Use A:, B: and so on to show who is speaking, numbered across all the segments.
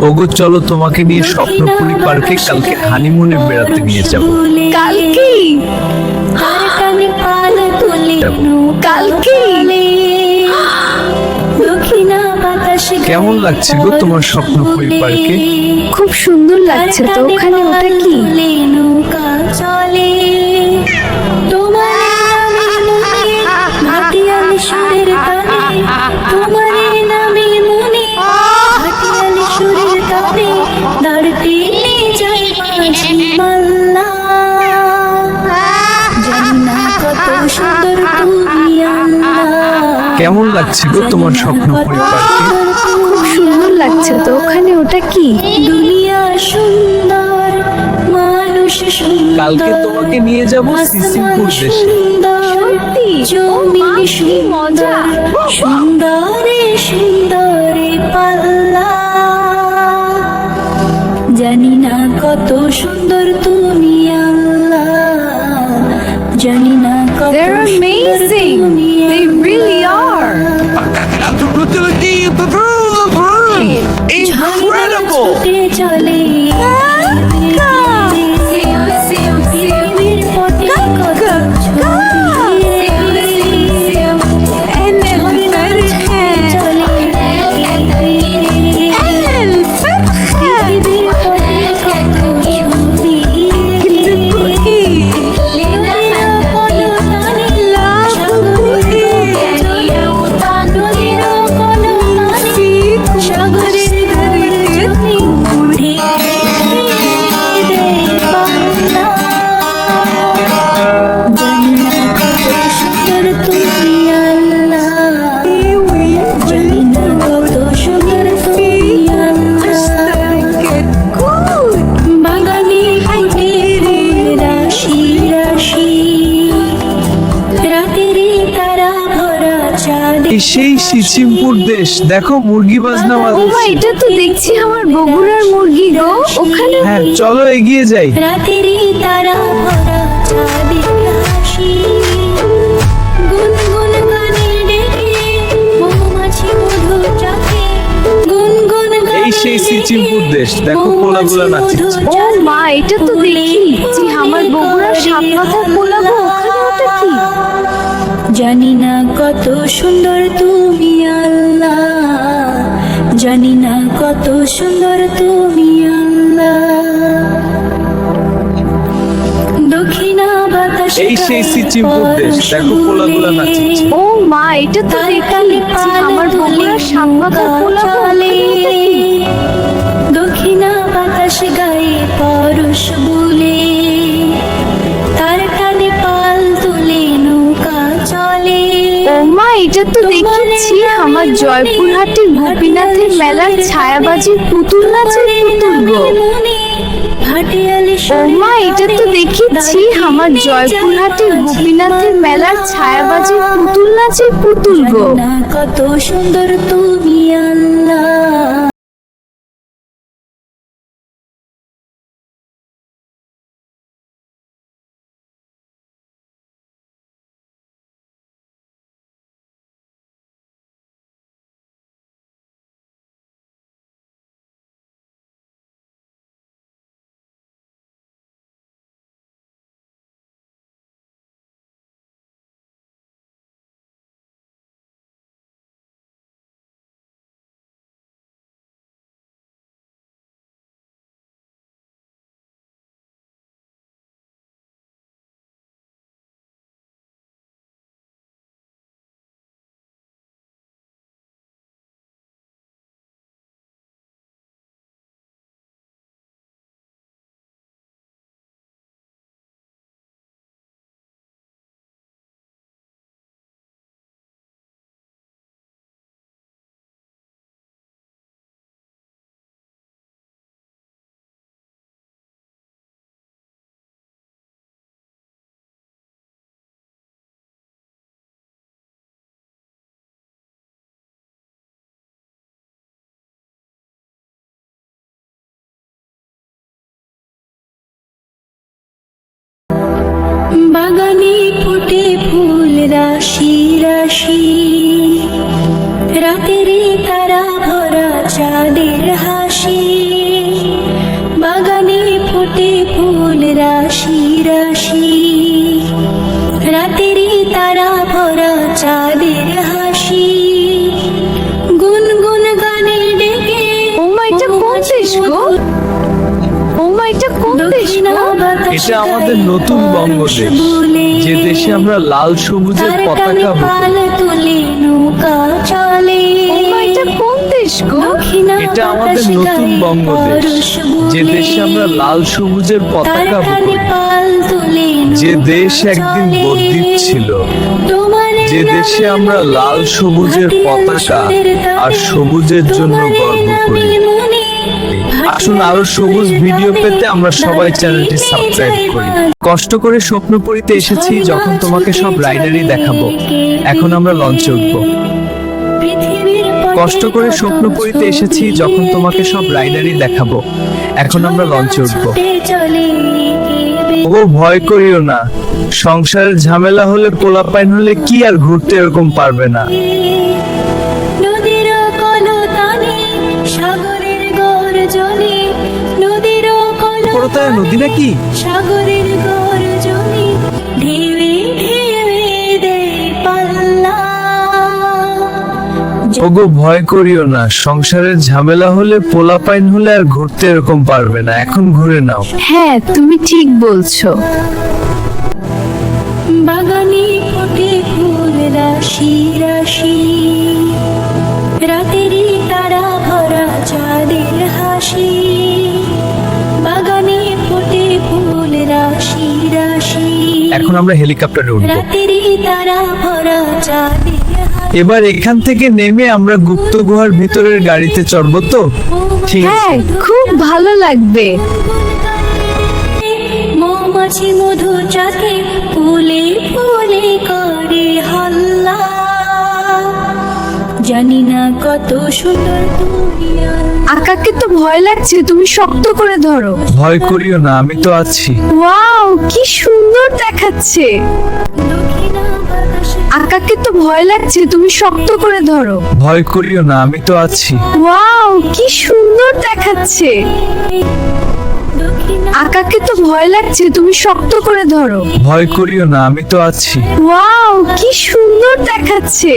A: ওগো চলো তোমাকে নিয়ে স্বপ্নপুরী পার্কে কালকে হানিমুনে বেড়াতে নিয়ে যাব।
B: কালকে কালকে
A: কেমন লাগছে গো তোমার স্বপ্নপুরী পার্কে?
B: খুব সুন্দর লাগছে তো। ওখানে ওটা কি?
A: কেমন লাগছে গো তোমার স্বপ্নপুরী পার্কে?
B: খুব সুন্দর লাগছে তো। ওখানে ওটা কি?
C: দুনিয়া সুন্দর, মানুষ সুন্দর,
A: কালকে তোমাকে নিয়ে যাব সিসিমপুর দেশে।
B: সত্যি?
C: জমি
B: কি মজা!
C: সুন্দরে সুন্দরে পাল্লা, জানি না কত সুন্দর তুমি আল্লাহ, জানি না কত
B: They're
C: সুন্দর
B: amazing.
C: তুমি
B: They really are.
A: Incredible!
C: ছুটে চলে পৃথিবীর পথে কত ছবি চলে পৃথিবীর পথে কত ছবি
A: এই সেই সিসিমপুর দেশ, দেখো মুরগি বাজনা
B: ও মা,
A: বাজছে।
B: এটা তো দেখছি আমার বগুড়ার মুরগি গো। ওখানে
A: হ্যাঁ চলো এগিয়ে যাই।
C: রাতেরই তারা ভরা চাঁদের হাসি, গুনগুন গানে ডেকে মৌমাছি মধু চাকে, গুনগুন গানে
A: এই সেই সিসিমপুর দেশ, দেখো
C: মৌমাছি
A: পোলাগুলা নাচছে।
C: মধু
B: ও
C: চাকে।
B: মা, এটা তো দেখছি আমার বগুড়ার সাত মাথার পোলাগো। ওখানে ওটা কি?
C: জানি না কত সুন্দর তুমি আল্লাহ, জানি না কত সুন্দর তুমি আল্লাহ, দক্ষিণা বাতাস
A: এই সেই সিসিমপুর দেশ, দেখো পোলাগুলা নাচছে।
B: ও মা, এটা তো দেখছি আমার বগুড়ার সাত মাথার পোলাগো। ওখানে ওটা কি?
C: দক্ষিণা বাতাস গায়ে পরশ বলে, তার টানে পাল তুলে নৌকা চলে।
B: ও মা, এটা তো দেখছি আমার জয়পুরহাটের গোপীনাথের মেলার ছায়াবাজির পুতুল নাচের পুতুল গো। ও মা, এটা তো দেখছি আমার জয়পুরহাটের গোপীনাথের মেলার ছায়াবাজির পুতুল নাচের পুতুল গো।
C: না কত সুন্দর তুমি আল্লাহ। হাসি বাগানে ফুটে ফুল রাশি রাশি রাতেরই তারা ভরা চাঁদের হাসি গুনগুন গানে ডেকে
B: ও মা, এটা কোন দেশ গো? ও মা, এটা কোন দেশ গো?
A: এটা আমাদের নতুন বঙ্গদেশ, যে দেশে আমরা লাল সবুজের পতাকা
C: তুলে নৌকা চলে
B: ও মা, এটা কোন দেশ গো?
A: এটা আমাদের নতুন বঙ্গদেশ, যে দেশে আমরা লাল সবুজের পতাকা বলি। যে দেশ একদিন বদ্বীপ ছিল, যে দেশে আমরা লাল সবুজের পতাকা আর সবুজের জন্য গর্ব করি। আসুন আরো সবুজ ভিডিও পেতে আমরা সবাই চ্যানেলটি সাবস্ক্রাইব করি। কষ্ট করে স্বপ্নপুরীতে এসেছি যখন তোমাকে সব রাইডারই দেখাবো, এখন আমরা লঞ্চে উঠবো। কষ্ট করে স্বপ্নপুরীতে এসেছি যখন তোমাকে সব রাইডারই দেখাবো, এখন আমরা লঞ্চে উঠবো। ও ভয় করিও না, সংসারের ঝামেলা হলে পোলাপাইন হলে কি আর ঘুরতে এরকম পারবে না।
C: নদীর কলতানে সাগরের গর্জনে নদীর
A: পড়তায় নদী নাকি?
C: সাগরের গর্জনে ঢেউে ঢেউে দেয় পাল্লা
A: ওগো ভয় করিও না, সংসারের ঝামেলা হলে পোলাপাইন হলে আর ঘুরতে এরকম পারবে না, এখন ঘুরে নাও।
B: হ্যাঁ, তুমি ঠিক বলছো।
C: বাগানে ফোটে ফুল রাশি রাশি রাতেরই তারা ভরা চাঁদের হাসি বাগানে ফোটে ফুল রাশি রাশি
A: এখন আমরা হেলিকপ্টারে উঠবো।
C: রাতেরই তারা ভরা চাঁদের
A: এবার এখান থেকে নেমে আমরা গুপ্ত গুহার ভিতরের গাড়িতে চড়বো তো? ঠিক আছে।
B: হ্যাঁ, খুব ভালো লাগবে।
C: মৌমাছি মধু চাকে ফুলে ফুলে করে হল্লা জানি না কত সুন্দর তুমি
B: আকাকে তো ভয় লাগছে, তুমি শক্ত করে ধরো।
A: ভয় করিও না, আমি তো আছি।
B: ওয়াও, কি সুন্দর দেখাচ্ছে।
C: দক্ষিণা বাতাসে
B: আকাকে তো ভয় লাগছে, তুমি শক্ত করে ধরো।
A: ভয় করিও না, আমি তো আছি।
B: ওয়াও, কি সুন্দর দেখাচ্ছে।
C: দক্ষিণা
B: আকাকে তো ভয় লাগছে, তুমি শক্ত করে ধরো।
A: ভয় করিও না, আমি তো আছি।
B: ওয়াও, কি সুন্দর দেখাচ্ছে।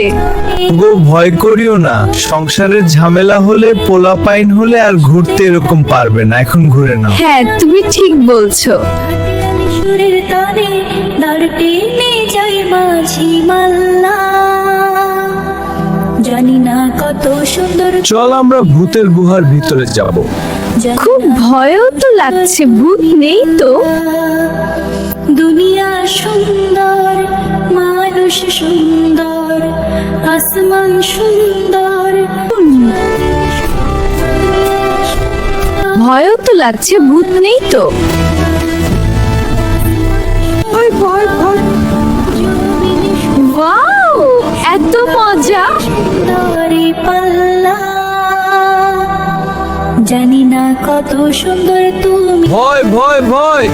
A: গো ভয় করিও না, সংসারের ঝামেলা হলে পোলাপাইন হলে আর ঘুরতে এরকম পারবে না, এখন ঘুরে নাও।
B: হ্যাঁ, তুমি ঠিক বলছো।
C: হাতিয়ালি সুরের তারে দাঁড় টেনে যায় মাঝি মাল্লা জানি না কত সুন্দর
A: চল আমরা ভূতের গুহার ভিতরে যাব।
B: খুব ভয়ও তো লাগছে, ভূত নেই তো?
C: দুনিয়া সুন্দর মানুষ সুন্দর আসমান সুন্দর
B: ভয়ও তো লাগছে, ভূত নেই তো? ওয়াও, এত মজা।
C: সুন্দরী পাল্লা জানি না কত সুন্দর তুমি
A: ভয় ভয় ভয়।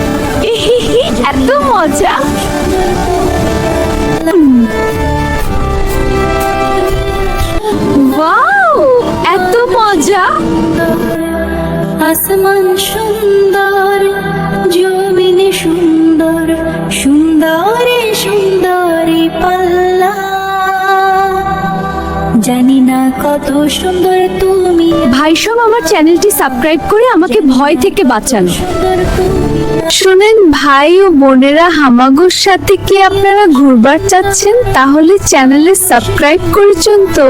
B: এত মজা। ওয়াও, এত মজা।
C: আসমান সুন্দর জমিনে সুন্দর সুন্দরে সুন্দরী পাল্লা জানি না কত সুন্দর তুমি
B: ভাইসব, আমার চ্যানেলটি সাবস্ক্রাইব করে আমাকে ভয় থেকে বাঁচানো।
C: সুন্দর তুমি
B: শুনেন ভাই ও বোনেরা, হামাগুর সাথে কি আপনারা ঘুরবার চাচ্ছেন? তাহলে চ্যানেলে সাবস্ক্রাইব করেছেন তো?